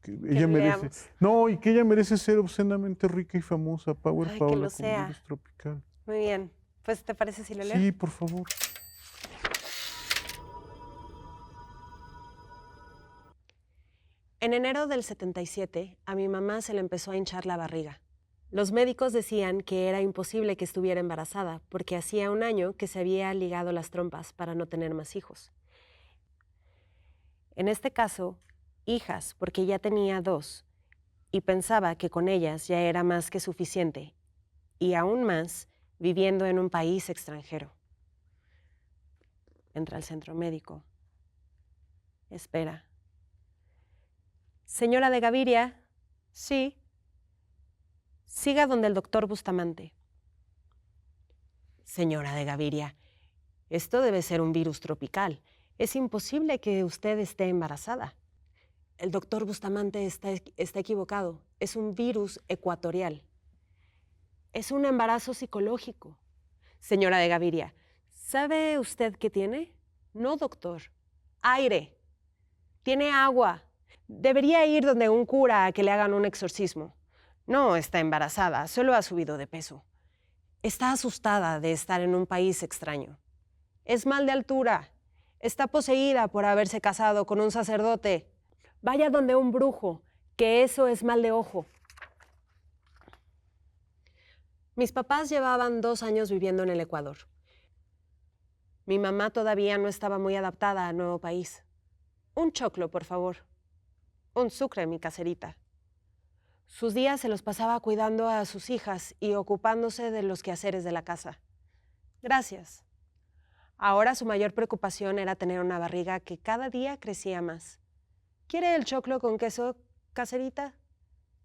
ella merece. Leamos. No, y que ella merece ser obscenamente rica y famosa, Power Ay, que Paula, lo como sea. Virus Tropical. Muy bien. Pues, ¿te parece si lo leo? Sí, por favor. En enero del 77, a mi mamá se le empezó a hinchar la barriga. Los médicos decían que era imposible que estuviera embarazada porque hacía un año que se había ligado las trompas para no tener más hijos. En este caso, hijas, porque ya tenía 2 y pensaba que con ellas ya era más que suficiente, y aún más viviendo en un país extranjero. Entra al centro médico. Espera. Señora de Gaviria, sí. Siga donde el doctor Bustamante. Señora de Gaviria, esto debe ser un virus tropical. Es imposible que usted esté embarazada. El doctor Bustamante está equivocado. Es un virus ecuatorial. Es un embarazo psicológico. Señora de Gaviria, ¿sabe usted qué tiene? No, doctor. Aire. Tiene agua. Debería ir donde un cura a que le hagan un exorcismo. No está embarazada, solo ha subido de peso. Está asustada de estar en un país extraño. Es mal de altura. Está poseída por haberse casado con un sacerdote. Vaya donde un brujo, que eso es mal de ojo. Mis papás llevaban 2 años viviendo en el Ecuador. Mi mamá todavía no estaba muy adaptada al nuevo país. Un choclo, por favor. Un sucre, mi caserita. Sus días se los pasaba cuidando a sus hijas y ocupándose de los quehaceres de la casa. Gracias. Ahora su mayor preocupación era tener una barriga que cada día crecía más. ¿Quiere el choclo con queso, caserita?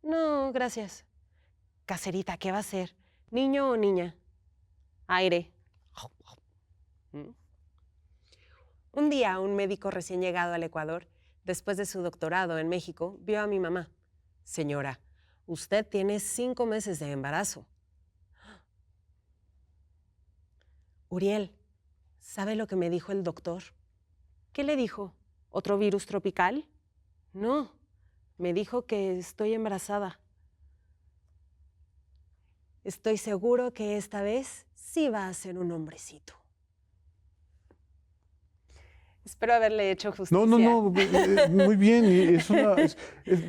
No, gracias. Caserita, ¿qué va a ser? ¿Niño o niña? Aire. Un día, un médico recién llegado al Ecuador, después de su doctorado en México, vio a mi mamá. Señora, usted tiene 5 meses de embarazo. Uriel, ¿sabe lo que me dijo el doctor? ¿Qué le dijo? ¿Otro virus tropical? No, me dijo que estoy embarazada. Estoy seguro que esta vez sí va a ser un hombrecito. Espero haberle hecho justicia. No, muy bien. Y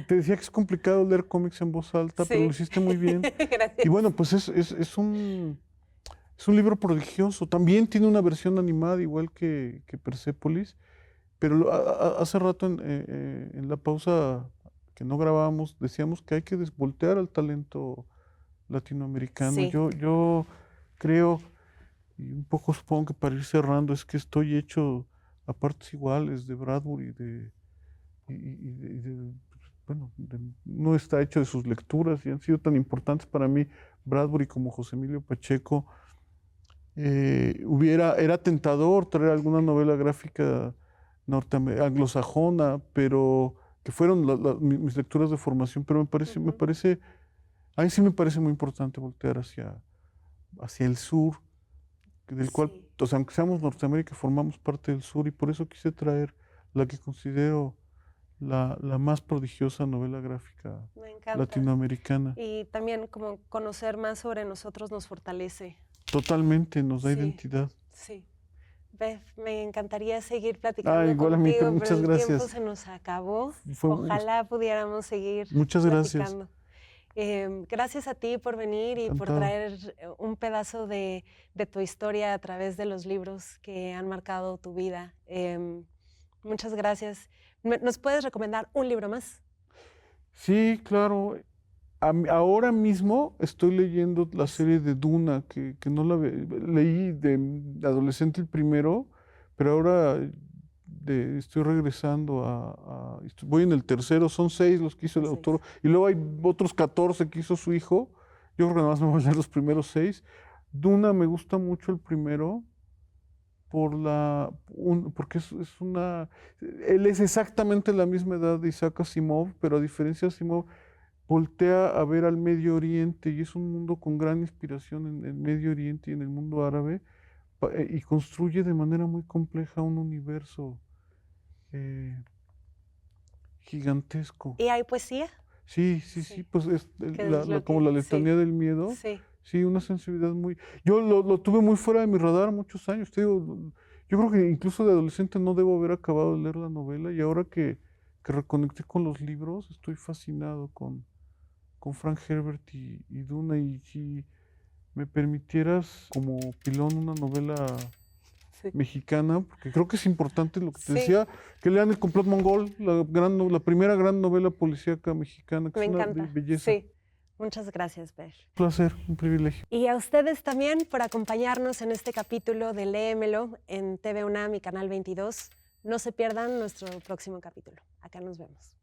te decía que es complicado leer cómics en voz alta, pero lo hiciste muy bien. Gracias. Y bueno, pues es un libro prodigioso. También tiene una versión animada, igual que Persépolis, pero hace rato en la pausa que no grabábamos, decíamos que hay que voltear al talento latinoamericano. Sí. Yo creo, y un poco supongo que para ir cerrando, es que estoy hecho a partes iguales de Bradbury bueno, no está hecho de sus lecturas y han sido tan importantes para mí Bradbury como José Emilio Pacheco. Era tentador traer alguna novela gráfica anglosajona, pero que fueron mis lecturas de formación, pero a mí sí me parece muy importante voltear hacia el sur, del cual, o sea, aunque seamos Norteamérica, formamos parte del sur, y por eso quise traer la que considero la más prodigiosa novela gráfica latinoamericana. Y también como conocer más sobre nosotros nos fortalece. Totalmente, nos da identidad. Sí. Beth, me encantaría seguir platicando igual contigo, a mí, muchas pero el gracias. tiempo se nos acabó. Ojalá pudiéramos seguir Muchas platicando. Gracias. Gracias a ti por venir y por traer un pedazo de tu historia a través de los libros que han marcado tu vida. Muchas gracias. ¿Nos puedes recomendar un libro más? Sí, claro. Ahora mismo estoy leyendo la serie de Duna, que no leí de adolescente el primero, pero ahora estoy regresando voy en el tercero, son 6 los que hizo el autor, y luego hay otros 14 que hizo su hijo. Yo creo que nada más me voy a leer los primeros 6. Duna me gusta mucho el primero, porque él es exactamente la misma edad de Isaac Asimov, pero a diferencia de Asimov, voltea a ver al Medio Oriente, y es un mundo con gran inspiración en el Medio Oriente y en el mundo árabe, y construye de manera muy compleja un universo gigantesco. ¿Y hay poesía? Sí, pues es como la letanía del miedo. Sí. Sí, una sensibilidad muy... Yo lo tuve muy fuera de mi radar muchos años. Te digo, yo creo que incluso de adolescente no debo haber acabado de leer la novela, y ahora que reconecté con los libros, estoy fascinado con Frank Herbert y Duna. Y si me permitieras como pilón una novela mexicana, porque creo que es importante lo que te decía, que lean El complot mongol, la primera gran novela policíaca mexicana, que Me es una encanta. belleza. Sí. Muchas gracias, Ber. Un placer, un privilegio. Y a ustedes también por acompañarnos en este capítulo de Léemelo en TV UNAM y Canal 22. No se pierdan nuestro próximo capítulo. Acá nos vemos.